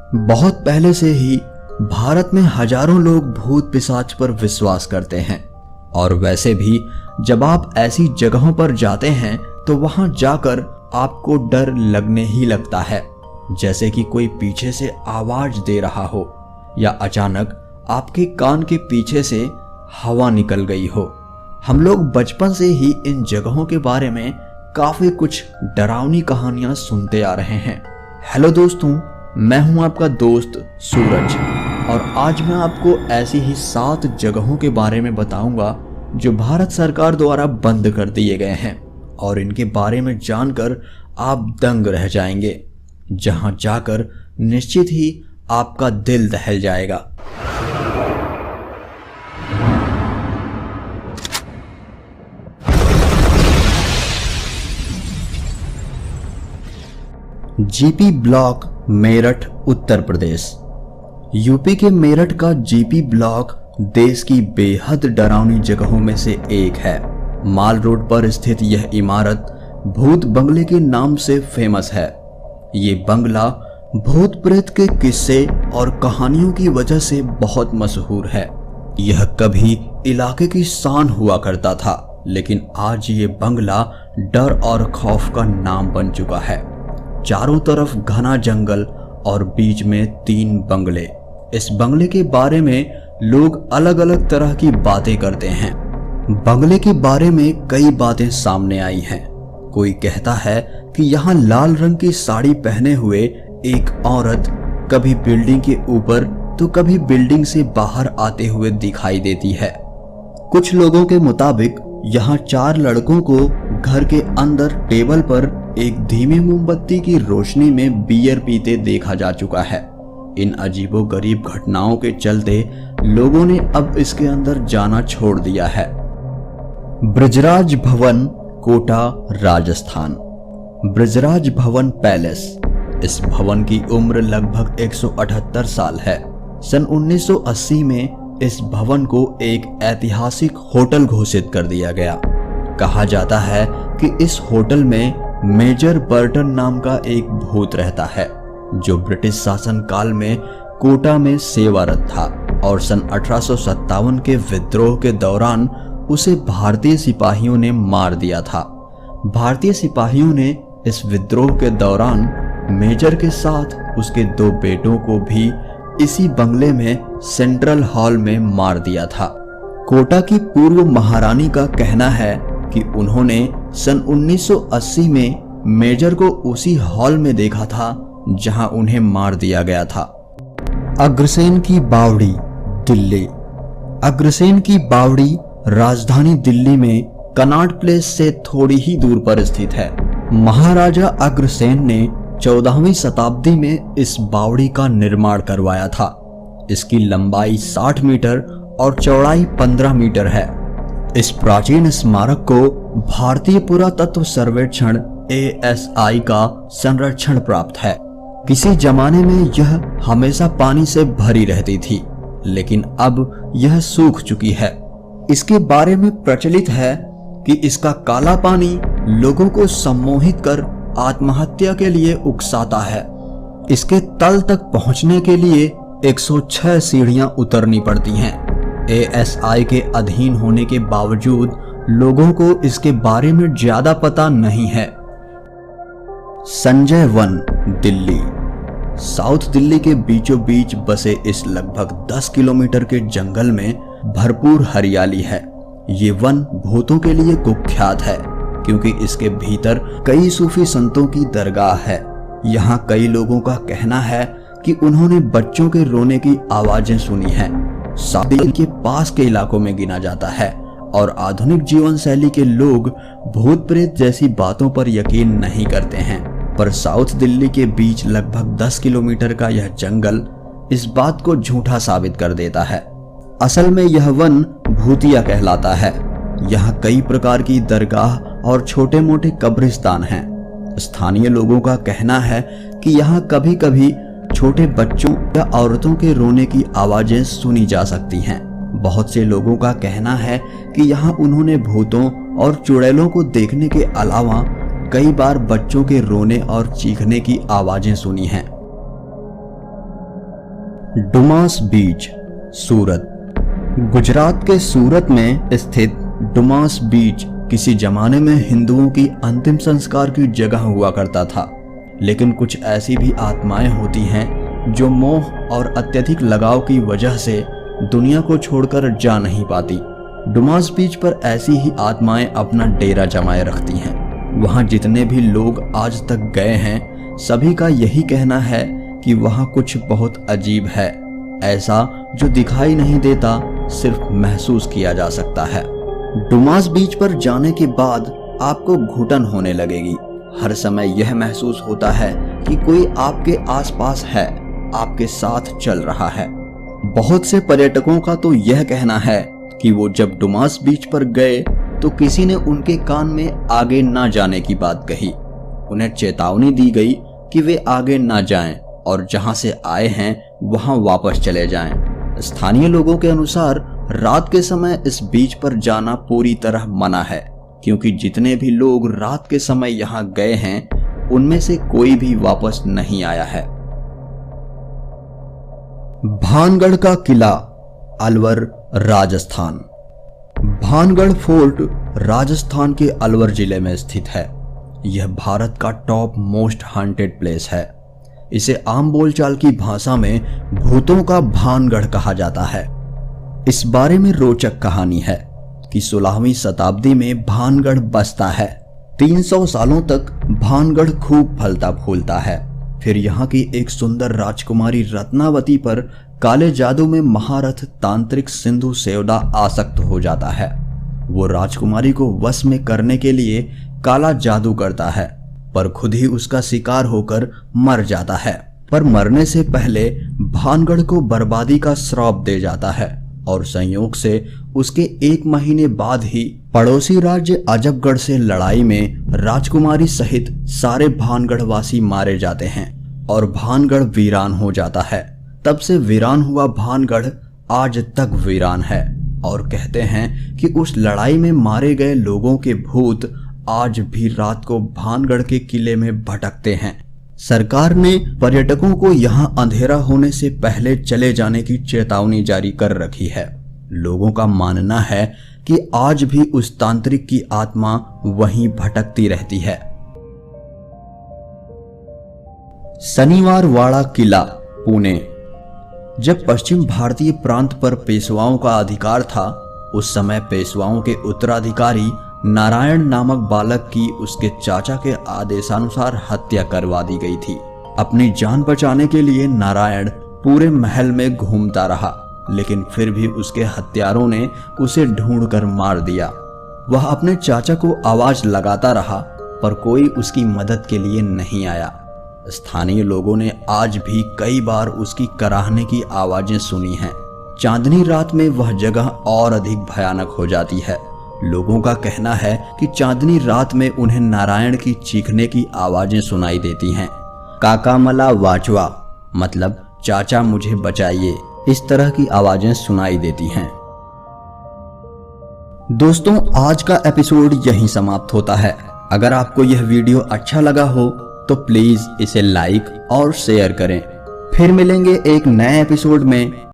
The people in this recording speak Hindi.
बहुत पहले से ही भारत में हजारों लोग भूत पिशाच पर विश्वास करते हैं और वैसे भी जब आप ऐसी जगहों पर जाते हैं तो वहां जाकर आपको डर लगने ही लगता है, जैसे कि कोई पीछे से आवाज दे रहा हो या अचानक आपके कान के पीछे से हवा निकल गई हो। हम लोग बचपन से ही इन जगहों के बारे में काफी कुछ डरावनी कहानियां सुनते आ रहे हैं। हेलो दोस्तों, मैं हूं आपका दोस्त सूरज और आज मैं आपको ऐसी ही 7 जगहों के बारे में बताऊंगा जो भारत सरकार द्वारा बंद कर दिए गए हैं और इनके बारे में जानकर आप दंग रह जाएंगे, जहां जाकर निश्चित ही आपका दिल दहल जाएगा। GP block, Meerut, Uttar Pradesh. UP के मेरठ का जीपी ब्लॉक देश की बेहद डरावनी जगहों में से एक है। माल रोड पर स्थित यह इमारत भूत बंगले के नाम से फेमस है। ये बंगला भूत प्रेत के किस्से और कहानियों की वजह से बहुत मशहूर है। यह कभी इलाके की शान हुआ करता था, लेकिन आज ये बंगला डर और खौफ का नाम बन चुका है। चारों तरफ घना जंगल और बीच में 3 बंगले। इस बंगले के बारे में लोग अलग अलग तरह की बातें करते हैं। बंगले के बारे में कई बातें सामने आई हैं। कोई कहता है कि यहाँ लाल रंग की साड़ी पहने हुए एक औरत कभी बिल्डिंग के ऊपर तो कभी बिल्डिंग से बाहर आते हुए दिखाई देती है। कुछ लोगों के मुताबिक यहाँ 4 लड़कों को घर के अंदर टेबल पर एक धीमी मोमबत्ती की रोशनी में बियर पीते देखा जा चुका है। इन अजीबोगरीब घटनाओं के चलते लोगों ने अब इसके अंदर जाना छोड़ दिया है। ब्रजराज भवन, कोटा, राजस्थान। ब्रजराज भवन पैलेस। इस भवन की उम्र लगभग 178 साल है। सन 1980 में इस भवन को एक ऐतिहासिक होटल घोषित कर दिया गया। कहा जाता है कि इस होटल में मेजर बर्टन नाम का एक भूत रहता है, जो ब्रिटिश शासन काल में कोटा में सेवारत था और सन 1857 के विद्रोह के दौरान उसे भारतीय सिपाहियों ने मार दिया था। भारतीय सिपाहियों ने इस विद्रोह के दौरान मेजर के साथ उसके 2 बेटों को भी इसी बंगले में सेंट्रल हॉल में मार दिया था। कोटा की पूर्व महारानी का कहना है कि उन्होंने सन 1980 में मेजर को उसी हॉल में देखा था जहां उन्हें मार दिया गया था। अग्रसेन की बावड़ी, दिल्ली। अग्रसेन की बावड़ी राजधानी दिल्ली में कनॉट प्लेस से थोड़ी ही दूर पर स्थित है। महाराजा अग्रसेन ने 14वीं शताब्दी में इस बावड़ी का निर्माण करवाया था। इसकी लंबाई 60 मीटर और चौड़ाई 15 मीटर है। इस प्राचीन स्मारक को भारतीय पुरातत्व सर्वेक्षण ASI का संरक्षण प्राप्त है। किसी जमाने में यह हमेशा पानी से भरी रहती थी, लेकिन अब यह सूख चुकी है। इसके बारे में प्रचलित है कि इसका काला पानी लोगों को सम्मोहित कर आत्महत्या के लिए उकसाता है। इसके तल तक पहुंचने के लिए 106 सीढ़ियां उतरनी पड़ती हैं। ASI के अधीन होने के बावजूद लोगों को इसके बारे में ज्यादा पता नहीं है। संजय वन, दिल्ली। साउथ दिल्ली के बीचों बीच बसे इस लगभग 10 किलोमीटर के जंगल में भरपूर हरियाली है। ये वन भूतों के लिए कुख्यात है क्योंकि इसके भीतर कई सूफी संतों की दरगाह है। यहाँ कई लोगों का कहना है कि उन्होंने बच्चों के रोने की आवाजें सुनी हैं। साउथ दिल्ली के पास के इलाकों में गिना जाता है और आधुनिक जीवन शैली के लोग भूत प्रेत जैसी बातों पर यकीन नहीं करते हैं, पर साउथ दिल्ली के बीच लगभग 10 किलोमीटर का यह जंगल इस बात को झूठा साबित कर देता है। असल में यह वन भूतिया कहलाता है। यहाँ कई प्रकार की दरगाह और छोटे मोटे कब्रिस्तान हैं। स्थानीय लोगों का कहना है कि यहाँ कभी कभी छोटे बच्चों या औरतों के रोने की आवाजें सुनी जा सकती हैं। बहुत से लोगों का कहना है कि यहाँ उन्होंने भूतों और चुड़ैलों को देखने के अलावा कई बार बच्चों के रोने और चीखने की आवाजें सुनी हैं। डुमास बीच, सूरत। गुजरात के सूरत में स्थित डुमास बीच किसी जमाने में हिंदुओं की अंतिम संस्कार की जगह हुआ करता था। लेकिन कुछ ऐसी भी आत्माएं होती हैं जो मोह और अत्यधिक लगाव की वजह से दुनिया को छोड़कर जा नहीं पाती। डुमास बीच पर ऐसी ही आत्माएं अपना डेरा जमाए रखती हैं। वहां जितने भी लोग आज तक गए हैं, सभी का यही कहना है कि वहां कुछ बहुत अजीब है, ऐसा जो दिखाई नहीं देता, सिर्फ महसूस किया जा सकता है। डुमास बीच पर जाने के बाद आपको घुटन होने लगेगी। हर समय यह महसूस होता है कि कोई आपके आसपास है, आपके साथ चल रहा है। बहुत से पर्यटकों का तो यह कहना है कि वो जब डुमास बीच पर गए तो किसी ने उनके कान में आगे ना जाने की बात कही। उन्हें चेतावनी दी गई कि वे आगे ना जाएं और जहां से आए हैं वहां वापस चले जाएं। स्थानीय लोगों के अनुसार रात के समय इस बीच पर जाना पूरी तरह मना है, क्योंकि जितने भी लोग रात के समय यहां गए हैं उनमें से कोई भी वापस नहीं आया है। भानगढ़ का किला, अलवर, राजस्थान। भानगढ़ फोर्ट राजस्थान के अलवर जिले में स्थित है। यह भारत का टॉप मोस्ट हॉन्टेड प्लेस है। इसे आम बोलचाल की भाषा में भूतों का भानगढ़ कहा जाता है। इस बारे में रोचक कहानी है कि 16वीं शताब्दी में भानगढ़ बसता है। 300 सालों तक भानगढ़ खूब फलता फूलता है। फिर यहाँ की एक सुंदर राजकुमारी रत्नावती पर काले जादू में महारथ तांत्रिक सिंधु सेवदा आसक्त हो जाता है। वो राजकुमारी को वश में करने के लिए काला जादू करता है, पर खुद ही उसका शिकार होकर मर जाता है। पर मरने से पहले भानगढ़ को बर्बादी का श्राप दे जाता है और संयोग से उसके 1 महीने बाद ही पड़ोसी राज्य अजबगढ़ से लड़ाई में राजकुमारी सहित सारे भानगढ़ वासी मारे जाते हैं और भानगढ़ वीरान हो जाता है। तब से वीरान हुआ भानगढ़ आज तक वीरान है और कहते हैं कि उस लड़ाई में मारे गए लोगों के भूत आज भी रात को भानगढ़ के किले में भटकते हैं। सरकार ने पर्यटकों को यहां अंधेरा होने से पहले चले जाने की चेतावनी जारी कर रखी है। लोगों का मानना है कि आज भी उस तांत्रिक की आत्मा वहीं भटकती रहती है। शनिवार वाड़ा किला, पुणे। जब पश्चिम भारतीय प्रांत पर पेशवाओं का अधिकार था, उस समय पेशवाओं के उत्तराधिकारी नारायण नामक बालक की उसके चाचा के आदेशानुसार हत्या करवा दी गई थी। अपनी जान बचाने के लिए नारायण पूरे महल में घूमता रहा, लेकिन फिर भी उसके हत्यारों ने उसे ढूंढकर मार दिया। वह अपने चाचा को आवाज लगाता रहा, पर कोई उसकी मदद के लिए नहीं आया। स्थानीय लोगों ने आज भी कई बार उसकी कराहने की आवाजें सुनी हैं। चांदनी रात में वह जगह और अधिक भयानक हो जाती है। लोगों का कहना है कि चांदनी रात में उन्हें नारायण की चीखने की आवाजें सुनाई देती हैं। काका मला वाचवा, मतलब चाचा मुझे बचाइए, इस तरह की आवाजें सुनाई देती हैं। दोस्तों, आज का एपिसोड यहीं समाप्त होता है। अगर आपको यह वीडियो अच्छा लगा हो तो प्लीज इसे लाइक और शेयर करें। फिर मिलेंगे एक नए एपिसोड में।